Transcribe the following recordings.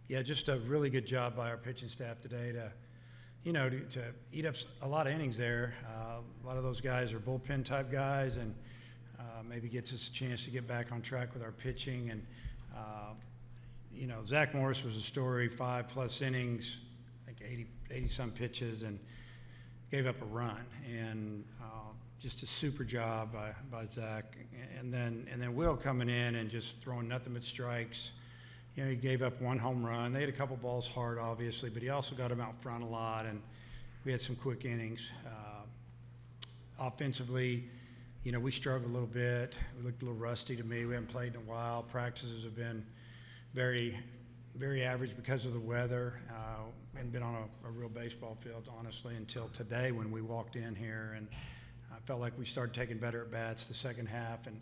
Yeah, just a really good job by our pitching staff today to, to eat up a lot of innings there. A lot of those guys are bullpen type guys, and maybe gets us a chance to get back on track with our pitching. And Zack Morris was a story, 5+ innings, I think 80 some pitches, and gave up a run. And just a super job by Zack. And then Will coming in and just throwing nothing but strikes. He gave up 1 home run. They had a couple balls hard, obviously, but he also got them out front a lot, and we had some quick innings. Offensively, we struggled a little bit. We looked a little rusty to me. We haven't played in a while. Practices have been very, very average because of the weather. Hadn't been on a real baseball field, honestly, until today when we walked in here, and I felt like we started taking better at bats the second half. And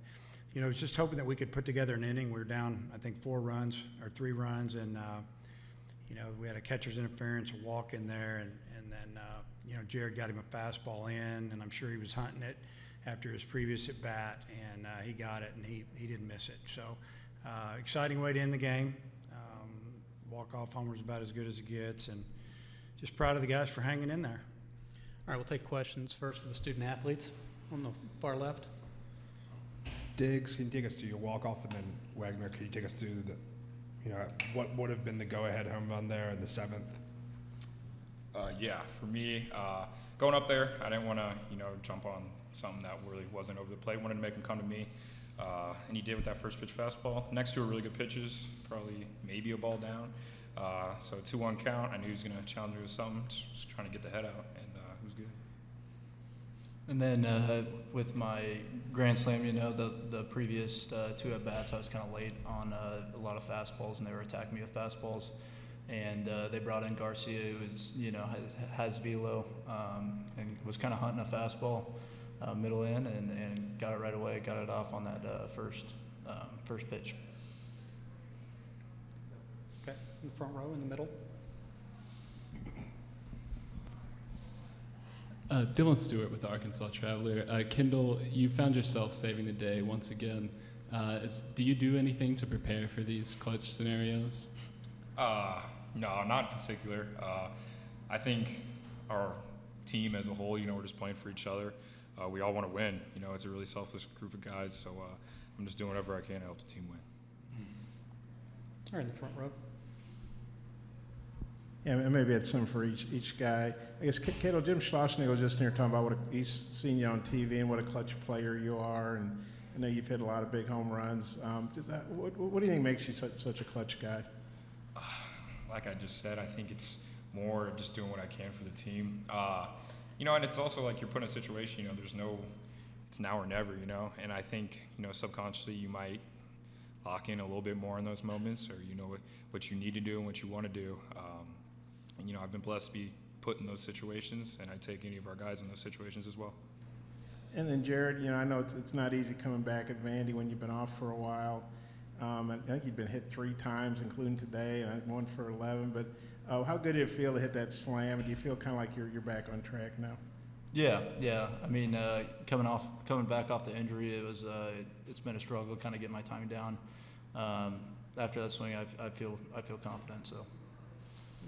I was just hoping that we could put together an inning. We were down, I think, 3 runs, and we had a catcher's interference, a walk in there, and then Jared got him a fastball in, and I'm sure he was hunting it after his previous at bat, and he got it, and he didn't miss it. So exciting way to end the game. Walk-off homer's about as good as it gets, and just proud of the guys for hanging in there. All right, we'll take questions first for the student athletes on the far left. Diggs, can you take us through your walk-off, and then Wegner, can you take us through what would have been the go-ahead home run there in the 7th? Yeah, for me, going up there, I didn't want to, jump on something that really wasn't over the plate. Wanted to make him come to me, and he did with that first pitch fastball. Next 2 were really good pitches, probably maybe a ball down. So 2-1 count. I knew he was going to challenge me with something, just trying to get the head out, and it was good. And then with my grand slam, the previous 2 at-bats, I was kind of late on a lot of fastballs, and they were attacking me with fastballs. And they brought in Garcia, who was, has velo, and was kind of hunting a fastball middle in, and got it right away, got it off on that first pitch. Okay, in the front row, in the middle. Dylan Stewart with Arkansas Traveler. Kendall, you found yourself saving the day once again. Do you do anything to prepare for these clutch scenarios? No, not in particular. I think our team as a whole, we're just playing for each other. We all want to win. It's a really selfless group of guys, so I'm just doing whatever I can to help the team win. All right, in the front row. Yeah, and maybe it's some for each guy. I guess, Kendall, Jim Schlossnick was just here talking about he's seen you on TV and what a clutch player you are, and I know you've hit a lot of big home runs. What do you think makes you such a clutch guy? Like I just said, I think it's more just doing what I can for the team. And it's also like you're put in a situation, it's now or never, and I think, subconsciously you might lock in a little bit more in those moments, or what you need to do and what you want to do. And I've been blessed to be put in those situations, and I take any of our guys in those situations as well. And then Jared, I know it's not easy coming back at Vandy when you've been off for a while. I think you've been hit 3 times, including today, and 1 for 11. But how good did it feel to hit that slam? Do you feel kind of like you're back on track now? Yeah. I mean, coming back off the injury, it's been a struggle, kind of getting my timing down. After that swing, I feel confident. So,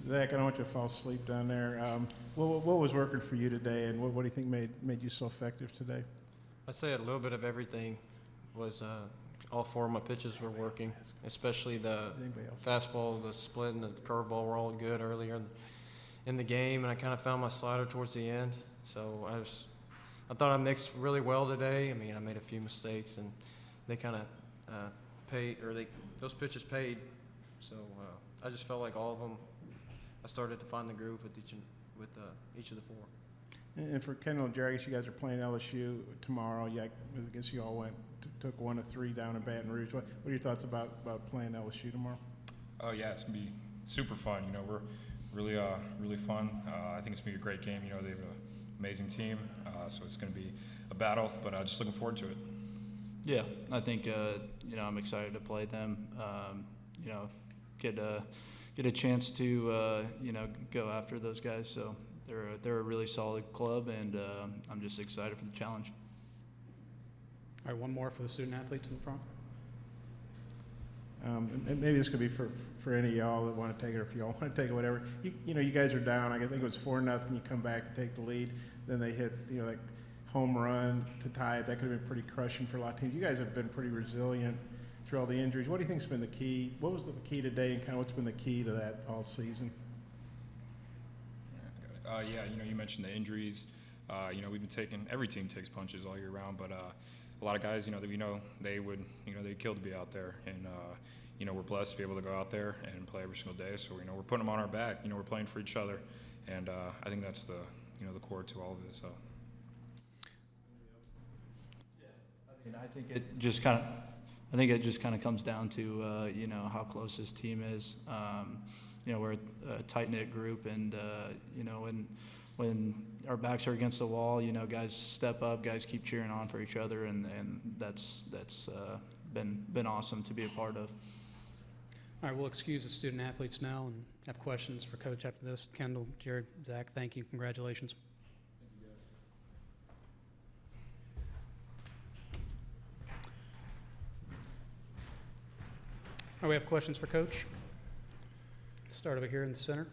Zack, I don't want you to fall asleep down there. What was working for you today, and what do you think made you so effective today? I'd say a little bit of everything was. All 4 of my pitches were working, especially the fastball, the split, and the curveball were all good earlier in the game, and I kind of found my slider towards the end. So I thought I mixed really well today. I mean, I made a few mistakes, and they kind of those pitches paid. So I just felt like all of them, I started to find the groove with each of the 4. And for Kendall and Jerry, I guess you guys are playing LSU tomorrow. Yeah, I guess you all took 1 of 3 down in Baton Rouge. What are your thoughts about playing LSU tomorrow? Oh yeah, it's gonna be super fun. We're really fun. I think it's gonna be a great game. They have an amazing team, so it's gonna be a battle. But just looking forward to it. Yeah, I think I'm excited to play them. Get a chance to go after those guys. So. They're a really solid club, and I'm just excited for the challenge. All right, one more for the student athletes in the front. And maybe this could be for any of y'all that want to take it, or if y'all want to take it, whatever. You know, you guys are down. I think it was 4-0. You come back and take the lead. Then they hit, you know, like home run to tie it. That could have been pretty crushing for a lot of teams. You guys have been pretty resilient through all the injuries. What do you think's been the key? What was the key today, and kind of what's been the key to that all season? Yeah, you know, you mentioned the injuries. You know, we've been taking, every team takes punches all year round, but a lot of guys, you know, that we know they would, you know, they'd kill to be out there. And, you know, we're blessed to be able to go out there and play every single day. So, you know, we're putting them on our back. You know, we're playing for each other. And I think that's the, you know, the core to all of it. So. I mean, I think it just kind of comes down to you know, how close this team is. You know, we're a tight-knit group, and you know, when our backs are against the wall, you know, guys step up, guys keep cheering on for each other, and that's been awesome to be a part of. All right, we'll excuse the student athletes now and have questions for Coach after this. Kendall, Jared, Zach, thank you. Congratulations. All right, we have questions for Coach. Start over here in the center.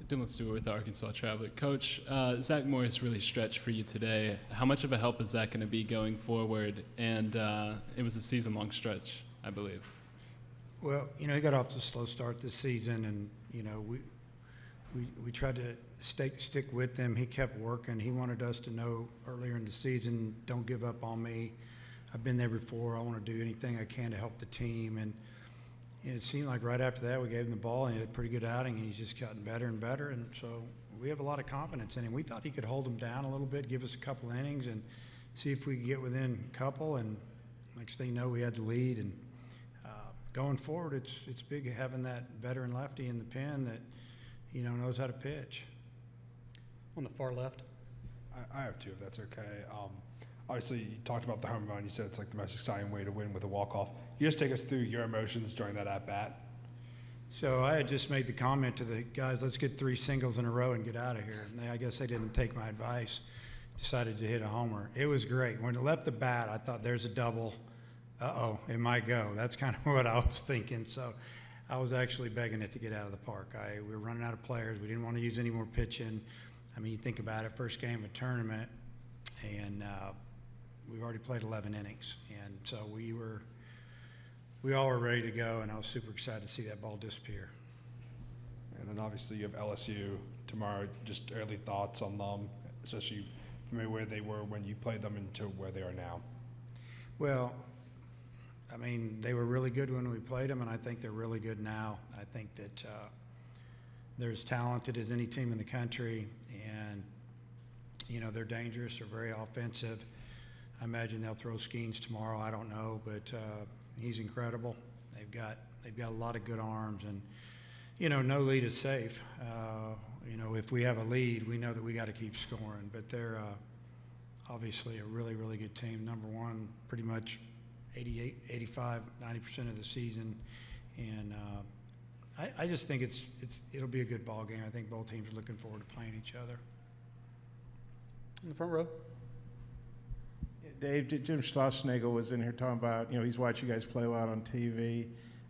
Dylan Stewart with Arkansas Traveler. Coach, Zack Morris really stretched for you today. How much of a help is that going to be going forward? And it was a season-long stretch, I believe. Well, you know, he got off to a slow start this season, and, you know, we tried to stick with him. He kept working. He wanted us to know earlier in the season, don't give up on me. I've been there before. I want to do anything I can to help the team. And it seemed like right after that we gave him the ball, and he had a pretty good outing, and he's just gotten better and better. And so we have a lot of confidence in him. We thought he could hold him down a little bit, give us a couple innings, and see if we could get within a couple. And next thing you know, we had the lead. And going forward, it's big having that veteran lefty in the pen that, you know, knows how to pitch. On the far left. I have two, if that's okay. Obviously, you talked about the home run. You said it's like the most exciting way to win with a walk-off. Can you just take us through your emotions during that at-bat? So I had just made the comment to the guys, let's get 3 singles in a row and get out of here. And I guess they didn't take my advice, decided to hit a homer. It was great. When it left the bat, I thought there's a double. Uh-oh, it might go. That's kind of what I was thinking. So I was actually begging it to get out of the park. We were running out of players. We didn't want to use any more pitching. I mean, you think about it, first game of a tournament, and we've already played 11 innings. And so we all were ready to go, and I was super excited to see that ball disappear. And then obviously you have LSU tomorrow. Just early thoughts on them, especially from where they were when you played them and to where they are now. Well, I mean, they were really good when we played them, and I think they're really good now. I think that they're as talented as any team in the country, and, you know, they're dangerous. They're very offensive. I imagine they'll throw Skeens tomorrow. I don't know, but he's incredible. They've got a lot of good arms, and, you know, no lead is safe. You know, if we have a lead, we know that we got to keep scoring. But they're obviously a really, really good team. Number one, pretty much 88, 85, 90% of the season, and I just think it'll be a good ball game. I think both teams are looking forward to playing each other. In the front row. Dave, Jim Schlossnagel was in here talking about, you know, he's watched you guys play a lot on TV,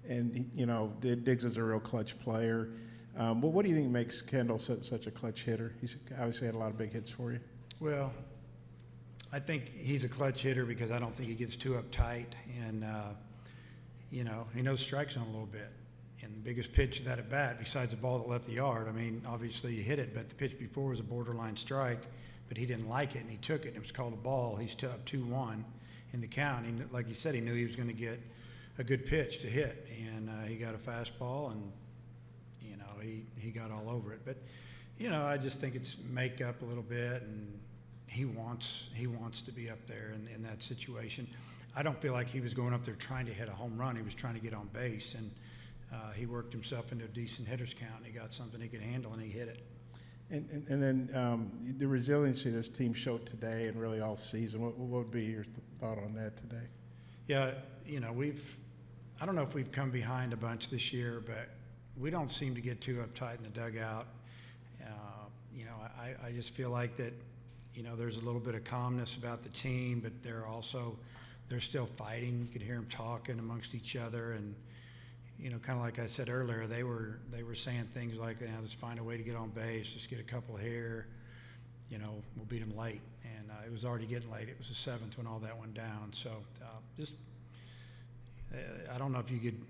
and, you know, Diggs is a real clutch player. But what do you think makes Kendall such a clutch hitter? He's obviously had a lot of big hits for you. Well, I think he's a clutch hitter because I don't think he gets too uptight, and, you know, he knows strike zone a little bit. And the biggest pitch of that at bat, besides the ball that left the yard, I mean, obviously you hit it, but the pitch before was a borderline strike, but he didn't like it, and he took it, and it was called a ball. He's up 2-1 in the count. And like you said, he knew he was going to get a good pitch to hit, and he got a fastball, and, you know, he got all over it. But, you know, I just think it's makeup a little bit, and he wants to be up there in that situation. I don't feel like he was going up there trying to hit a home run. He was trying to get on base, and he worked himself into a decent hitter's count, and he got something he could handle, and he hit it. And then the resiliency this team showed today and really all season, what would be your thought on that today? Yeah, you know, I don't know if we've come behind a bunch this year, but we don't seem to get too uptight in the dugout. You know, I just feel like that, you know, there's a little bit of calmness about the team, but they're also they're still fighting. You could hear them talking amongst each other, and kind of like I said earlier, they were saying things like, "Just find a way to get on base, just get a couple here. We'll beat them late." And it was already getting late. It was the 7th when all that went down. So I don't know if you could.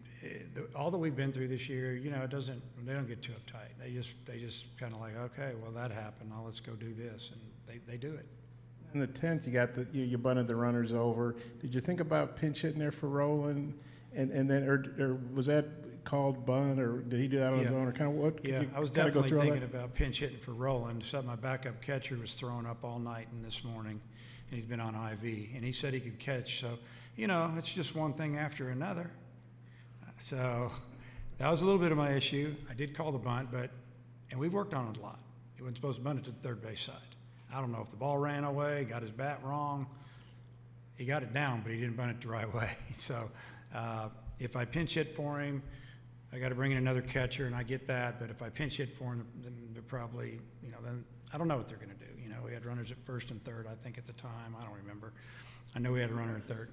All that we've been through this year, they don't get too uptight. They just kind of like, okay, well that happened. Now let's go do this, and they do it. In the 10th, you bunted the runners over. Did you think about pinch hitting there for Roland, and then or was that called bunt, or did he do that on his own, or kind of what? Yeah, I was definitely thinking about pinch hitting for Roland. So my backup catcher was throwing up all night and this morning, and he's been on IV, and he said he could catch. So it's just one thing after another. So that was a little bit of my issue. I did call the bunt, and we worked on it a lot. He wasn't supposed to bunt it to the third base side. I don't know if the ball ran away, got his bat wrong. He got it down, but he didn't bunt it the right way. So if I pinch hit for him, I got to bring in another catcher, and I get that. But if I pinch hit for him, then they're probably, then I don't know what they're going to do. We had runners at first and third, I think, at the time. I don't remember. I know we had a runner at third,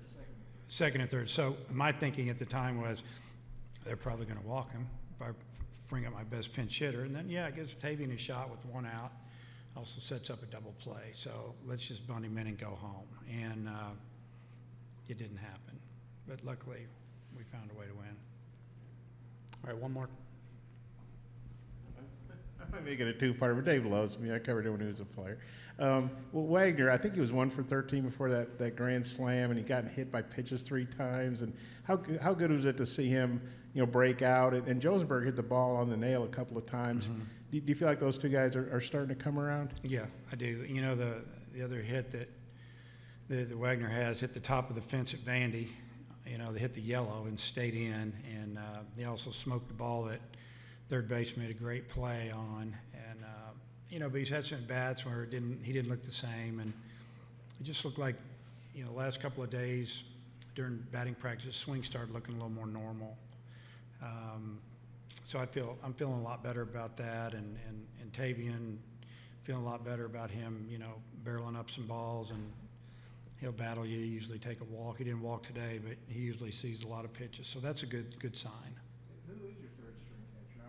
second and third. So my thinking at the time was they're probably going to walk him if I bring up my best pinch hitter. And then, it gives Tavian a shot with one out. Also sets up a double play. So let's just bunt him in and go home. And it didn't happen. But luckily, we found a way to win. All right, one more. I might make it a two-parter, but Dave loves me. I covered him when he was a player. Wegner, I think he was 1 for 13 before that grand slam, and he got hit by pitches 3 times. And how good was it to see him, break out? And Jonesburg hit the ball on the nail a couple of times. Mm-hmm. Do you feel like those two guys are starting to come around? Yeah, I do. The other hit that Wegner has hit the top of the fence at Vandy. They hit the yellow and stayed in, and they also smoked the ball that third base made a great play on. And but he's had some bats where he didn't look the same, and it just looked like the last couple of days during batting practice, his swing started looking a little more normal. So I'm feeling a lot better about that, and Tavian feeling a lot better about him, barreling up some balls, and he'll battle you, usually take a walk. He didn't walk today, but he usually sees a lot of pitches, so that's a good sign. Who is your third string catcher?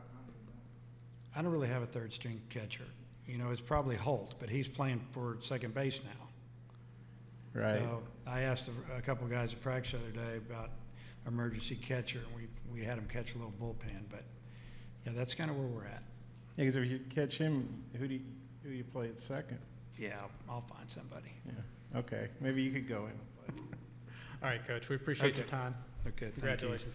I don't really have a third string catcher. It's probably Holt, but he's playing for second base now. Right. So I asked a couple of guys at practice the other day about emergency catcher, and we had him catch a little bullpen, but that's kind of where we're at. Yeah, because if you catch him, who do you play at second? Yeah, I'll find somebody. Yeah. Okay. Maybe you could go in. All right, Coach, we appreciate your Okay. time. Okay, thank you. Congratulations.